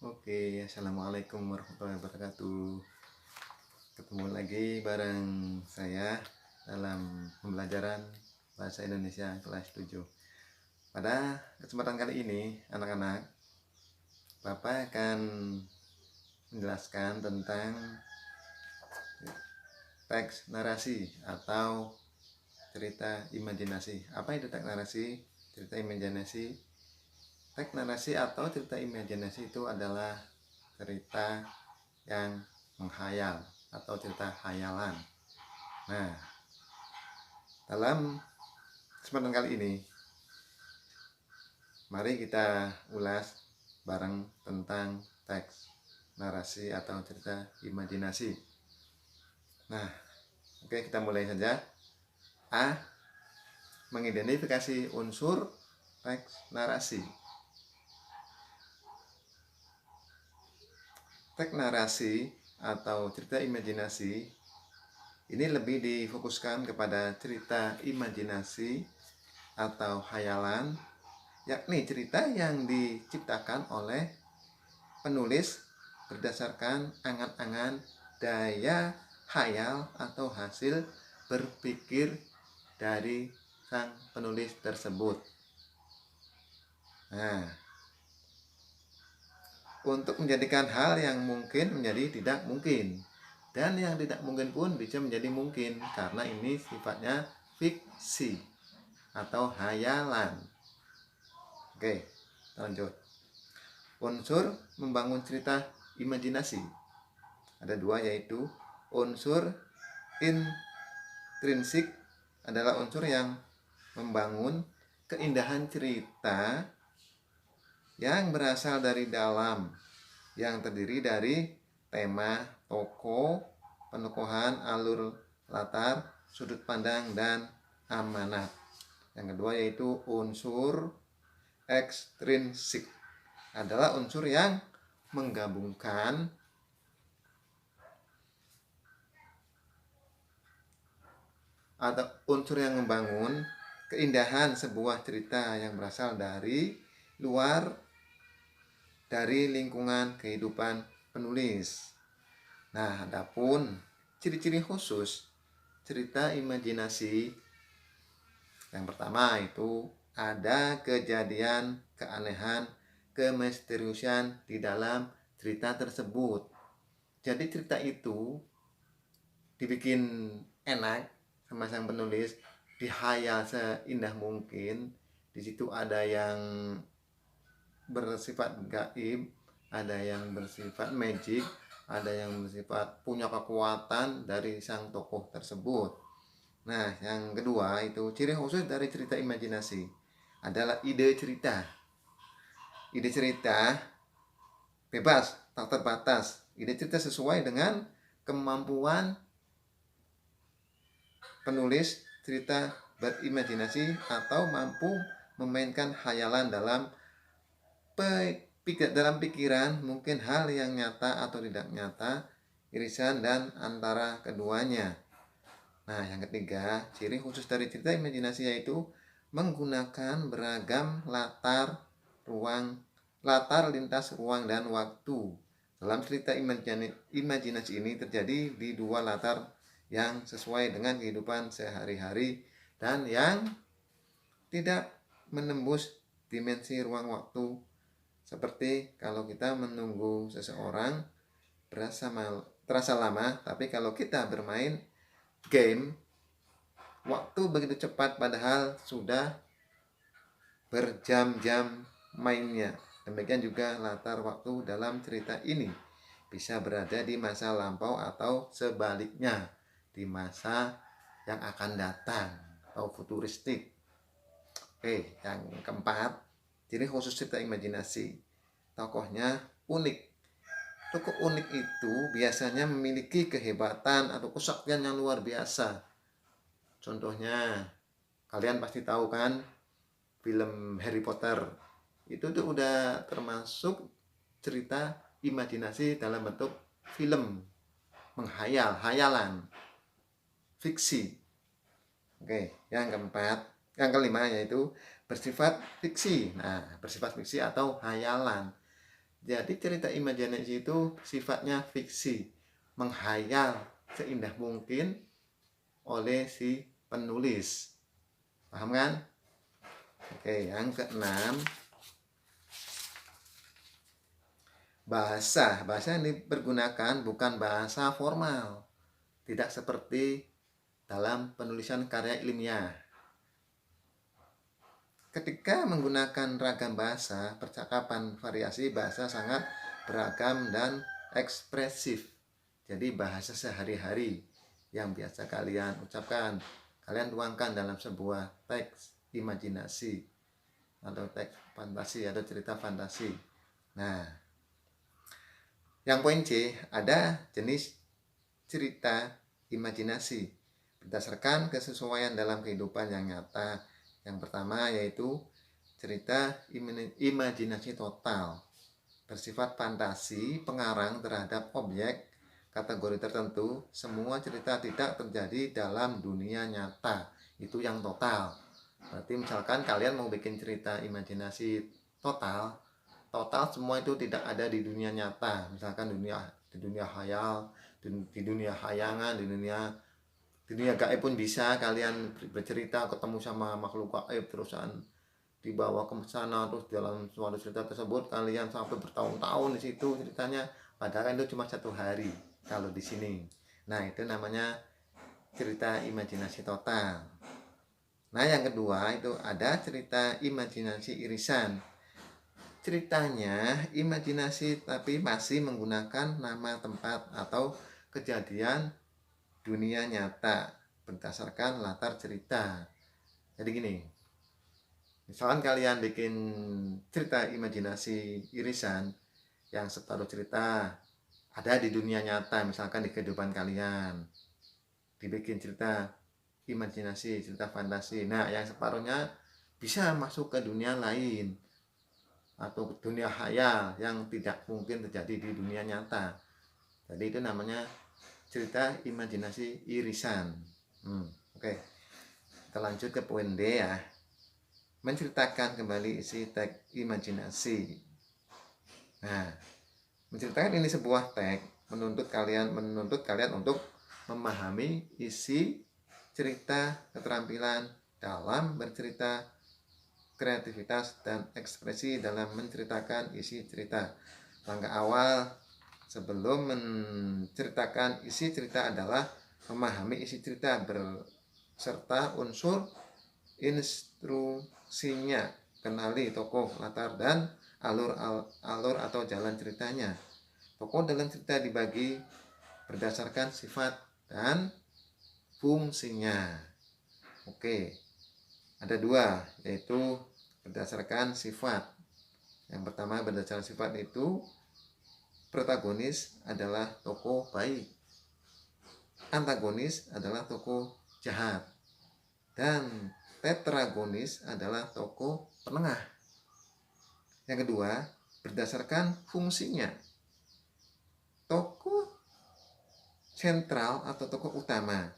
Oke, assalamualaikum warahmatullahi wabarakatuh. Ketemu lagi bareng saya dalam pembelajaran bahasa Indonesia kelas 7. Pada kesempatan kali ini, anak-anak, Bapak akan menjelaskan tentang teks narasi atau cerita imajinasi. Apa itu teks narasi, cerita imajinasi? Teks narasi atau cerita imajinasi itu adalah cerita yang menghayal atau cerita hayalan. Nah, dalam kesempatan kali ini, mari kita ulas bareng tentang teks narasi atau cerita imajinasi. Nah, oke, kita mulai saja. A. Mengidentifikasi unsur teks narasi. Teks narasi atau cerita imajinasi ini lebih difokuskan kepada cerita imajinasi atau hayalan, yakni cerita yang diciptakan oleh penulis berdasarkan angan-angan, daya hayal atau hasil berpikir dari sang penulis tersebut. Nah, untuk menjadikan hal yang mungkin menjadi tidak mungkin, dan yang tidak mungkin pun bisa menjadi mungkin, karena ini sifatnya fiksi atau hayalan. Oke, lanjut. Unsur membangun cerita imajinasi ada dua, yaitu unsur intrinsik adalah unsur yang membangun keindahan cerita yang berasal dari dalam, yang terdiri dari tema, tokoh, penokohan, alur latar, sudut pandang, dan amanat. Yang kedua yaitu unsur ekstrinsik adalah unsur yang menggabungkan atau unsur yang membangun keindahan sebuah cerita yang berasal dari luar dari lingkungan kehidupan penulis. Nah, adapun ciri-ciri khusus cerita imajinasi, yang pertama itu ada kejadian, keanehan, kemisteriusan di dalam cerita tersebut. Jadi cerita itu dibikin enak sama sang penulis, dihayal seindah mungkin. Di situ ada yang bersifat gaib, ada yang bersifat magic, ada yang bersifat punya kekuatan dari sang tokoh tersebut. Nah, yang kedua itu ciri khusus dari cerita imajinasi adalah ide cerita. Ide cerita bebas, tak terbatas. Ide cerita sesuai dengan kemampuan penulis cerita berimajinasi atau mampu memainkan hayalan dalam pikiran, mungkin hal yang nyata atau tidak nyata, irisan dan antara keduanya. Nah, yang ketiga, ciri khusus dari cerita imajinasi yaitu menggunakan beragam latar lintas ruang dan waktu. Dalam cerita imajinasi ini terjadi di dua latar yang sesuai dengan kehidupan sehari-hari dan yang tidak menembus dimensi ruang waktu, seperti kalau kita menunggu seseorang terasa lama, tapi kalau kita bermain game, waktu begitu cepat padahal sudah berjam-jam mainnya. Demikian juga latar waktu dalam cerita ini bisa berada di masa lampau atau sebaliknya, di masa yang akan datang atau futuristik. Oke, yang keempat, ciri khusus cerita imajinasi. Tokohnya unik. Tokoh unik itu biasanya memiliki kehebatan atau kesaktian yang luar biasa. Contohnya, kalian pasti tahu kan, film Harry Potter. Itu tuh udah termasuk cerita imajinasi dalam bentuk film, menghayal, hayalan, fiksi. Oke, yang kelima yaitu bersifat fiksi. Nah, bersifat fiksi atau hayalan. Jadi cerita imajinasi itu sifatnya fiksi, menghayal seindah mungkin oleh si penulis. Paham kan? Oke, yang keenam, bahasa. Bahasa yang dipergunakan bukan bahasa formal, tidak seperti dalam penulisan karya ilmiah. Ketika menggunakan ragam bahasa, percakapan variasi bahasa sangat beragam dan ekspresif. Jadi bahasa sehari-hari yang biasa kalian ucapkan, kalian tuangkan dalam sebuah teks imajinasi atau teks fantasi atau cerita fantasi. Nah, yang poin C, ada jenis cerita imajinasi berdasarkan kesesuaian dalam kehidupan yang nyata. Yang pertama yaitu cerita imajinasi total, bersifat fantasi pengarang terhadap objek kategori tertentu. Semua cerita tidak terjadi dalam dunia nyata, itu yang total. Berarti misalkan kalian mau bikin cerita imajinasi total semua itu tidak ada di dunia nyata. Misalkan di dunia hayal, di dunia hayangan, di dunia gaib pun bisa kalian bercerita ketemu sama makhluk gaib terusan dibawa ke sana, terus dalam suatu cerita tersebut kalian sampai bertahun-tahun di situ ceritanya, padahal itu cuma 1 hari kalau di sini. Nah, itu namanya cerita imajinasi total. Nah, yang kedua itu ada cerita imajinasi irisan. Ceritanya imajinasi tapi masih menggunakan nama tempat atau kejadian dunia nyata berdasarkan latar cerita. Jadi gini, misalkan kalian bikin cerita imajinasi irisan yang separuh cerita ada di dunia nyata, misalkan di kehidupan kalian, dibikin cerita imajinasi, cerita fantasi. Nah, yang separuhnya bisa masuk ke dunia lain atau dunia hayal yang tidak mungkin terjadi di dunia nyata. Jadi itu namanya cerita imajinasi irisan. Oke. Kita lanjut ke poin D ya. Menceritakan kembali isi teks imajinasi. Nah, menceritakan ini sebuah teks menuntut kalian untuk memahami isi cerita, keterampilan dalam bercerita, kreativitas dan ekspresi dalam menceritakan isi cerita. Langkah awal sebelum menceritakan isi cerita adalah memahami isi cerita serta unsur instruksinya, kenali tokoh, latar, dan alur atau jalan ceritanya. Tokoh dalam cerita dibagi berdasarkan sifat dan fungsinya. Oke, ada 2, yaitu berdasarkan sifat. Yang pertama berdasarkan sifat itu protagonis adalah tokoh baik, antagonis adalah tokoh jahat, dan tetragonis adalah tokoh penengah. Yang kedua, berdasarkan fungsinya. Tokoh sentral atau tokoh utama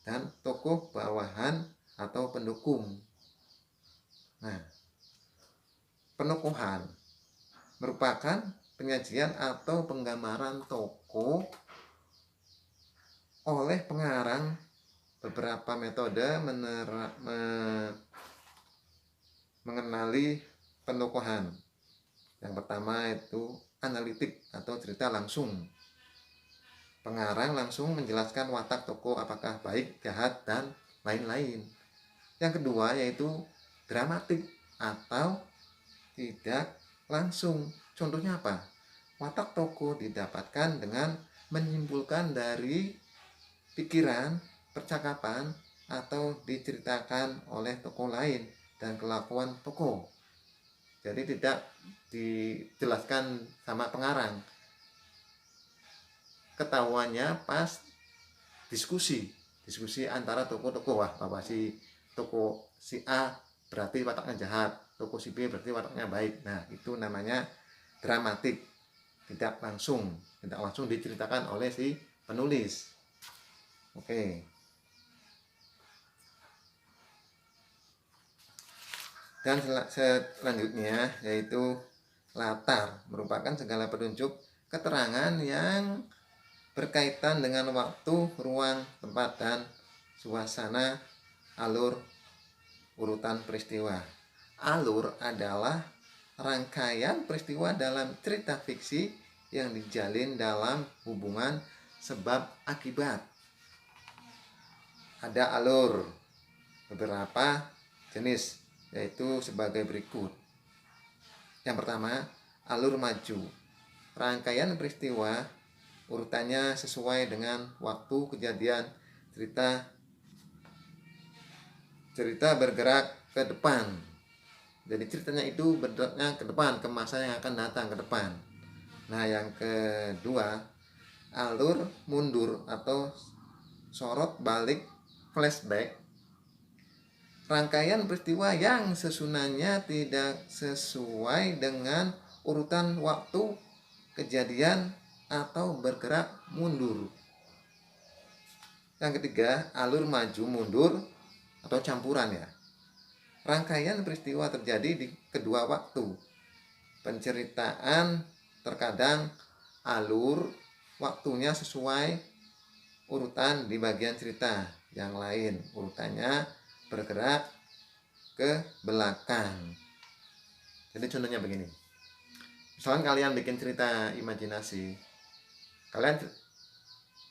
dan tokoh bawahan atau pendukung. Nah, penokohan merupakan penyajian atau penggambaran tokoh oleh pengarang. Beberapa metode mengenali penokohan. Yang pertama itu analitik atau cerita langsung. Pengarang langsung menjelaskan watak tokoh, apakah baik, jahat, dan lain-lain. Yang kedua yaitu dramatik atau tidak langsung. Contohnya apa? Watak tokoh didapatkan dengan menyimpulkan dari pikiran, percakapan, atau diceritakan oleh tokoh lain dan kelakuan tokoh. Jadi tidak dijelaskan sama pengarang. Ketahuannya pas diskusi antara tokoh-tokoh. Wah, bahwa si tokoh si A berarti wataknya jahat, tokoh si B berarti wataknya baik. Nah, itu namanya dramatik, tidak langsung diceritakan oleh si penulis. Oke. Dan selanjutnya yaitu latar merupakan segala petunjuk keterangan yang berkaitan dengan waktu, ruang, tempat, dan suasana, alur, urutan peristiwa. Alur adalah rangkaian peristiwa dalam cerita fiksi yang dijalin dalam hubungan sebab akibat. Ada alur beberapa jenis, yaitu sebagai berikut. Yang pertama, alur maju. Rangkaian peristiwa urutannya sesuai dengan waktu kejadian cerita bergerak ke depan. Jadi ceritanya itu bergeraknya ke depan, ke masa yang akan datang ke depan. Nah, yang kedua, alur mundur atau sorot balik flashback. Rangkaian peristiwa yang susunannya tidak sesuai dengan urutan waktu kejadian atau bergerak mundur. Yang ketiga, alur maju mundur atau campuran ya. Rangkaian peristiwa terjadi di kedua waktu. Penceritaan terkadang alur waktunya sesuai urutan di bagian cerita. Yang lain urutannya bergerak ke belakang. Jadi contohnya begini. Misalkan kalian bikin cerita imajinasi, kalian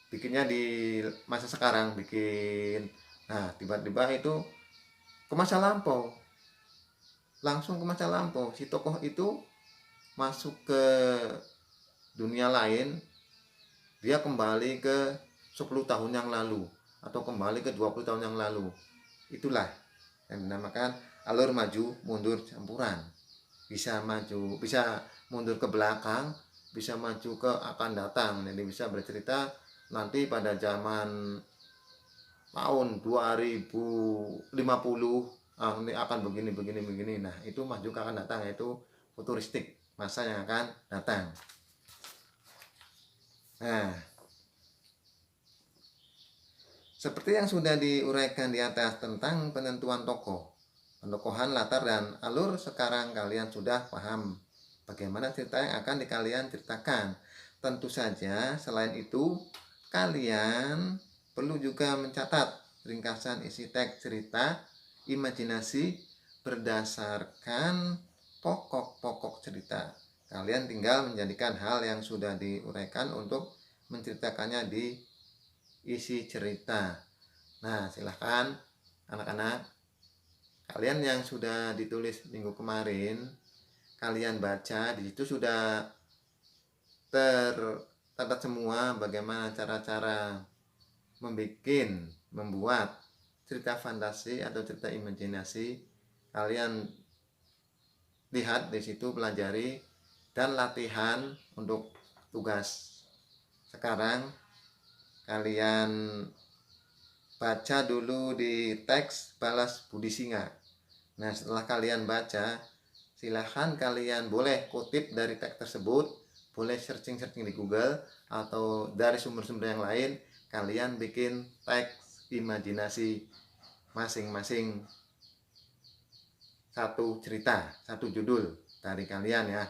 bikinnya di masa sekarang, nah tiba-tiba itu ke masa lampau, langsung ke masa lampau. Si tokoh itu masuk ke dunia lain, dia kembali ke 10 tahun yang lalu atau kembali ke 20 tahun yang lalu. Itulah yang dinamakan alur maju mundur campuran. Bisa maju, bisa mundur ke belakang, bisa maju ke akan datang. Jadi bisa bercerita nanti pada zaman tahun 2050 ini akan begini. Nah, itu maju ke akan datang, yaitu futuristik, masa yang akan datang. Nah, seperti yang sudah diuraikan di atas tentang penentuan tokoh, pentokohan, latar, dan alur, sekarang kalian sudah paham bagaimana cerita yang akan kalian ceritakan. Tentu saja selain itu, kalian perlu juga mencatat ringkasan isi teks cerita imajinasi berdasarkan pokok-pokok cerita. Kalian tinggal menjadikan hal yang sudah diuraikan untuk menceritakannya di isi cerita. Nah, silahkan anak-anak, kalian yang sudah ditulis minggu kemarin, kalian baca, di situ sudah tercatat semua bagaimana cara-cara membuat cerita fantasi atau cerita imajinasi. Kalian lihat di situ, pelajari, dan latihan untuk tugas. Sekarang kalian baca dulu di teks Balas Budi Singa. Nah, setelah kalian baca, silahkan kalian boleh kutip dari teks tersebut, boleh searching di Google atau dari sumber-sumber yang lain. Kalian bikin teks imajinasi masing-masing, satu cerita, satu judul dari kalian ya.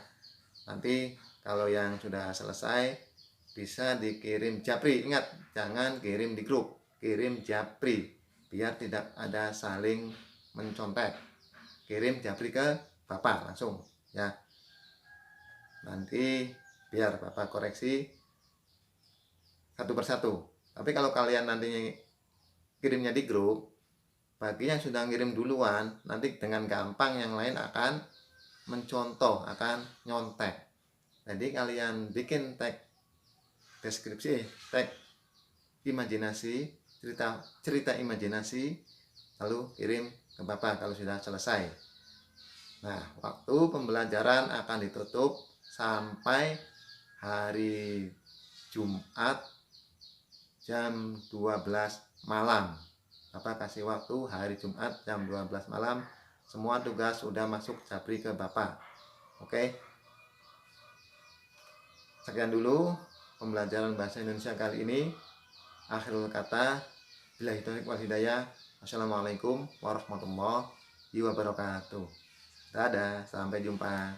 Nanti kalau yang sudah selesai bisa dikirim japri. Ingat, jangan kirim di grup, kirim japri biar tidak ada saling mencontek. Kirim japri ke Bapak langsung ya. Nanti biar Bapak koreksi satu persatu. Tapi kalau kalian nanti kirimnya di grup, bagi yang sudah ngirim duluan, nanti dengan gampang yang lain akan mencontoh, akan nyontek. Jadi kalian bikin teks deskripsi, teks imajinasi, cerita imajinasi, lalu kirim ke Bapak kalau sudah selesai. Nah, waktu pembelajaran akan ditutup sampai hari Jumat jam 12 malam. Bapak kasih waktu hari Jumat jam 12 malam. Semua tugas sudah masuk japri ke Bapak. Oke. Sekian dulu pembelajaran bahasa Indonesia kali ini. Akhirul kata, billahi taufiq wal hidayah. Assalamualaikum warahmatullahi wabarakatuh. Dadah, sampai jumpa.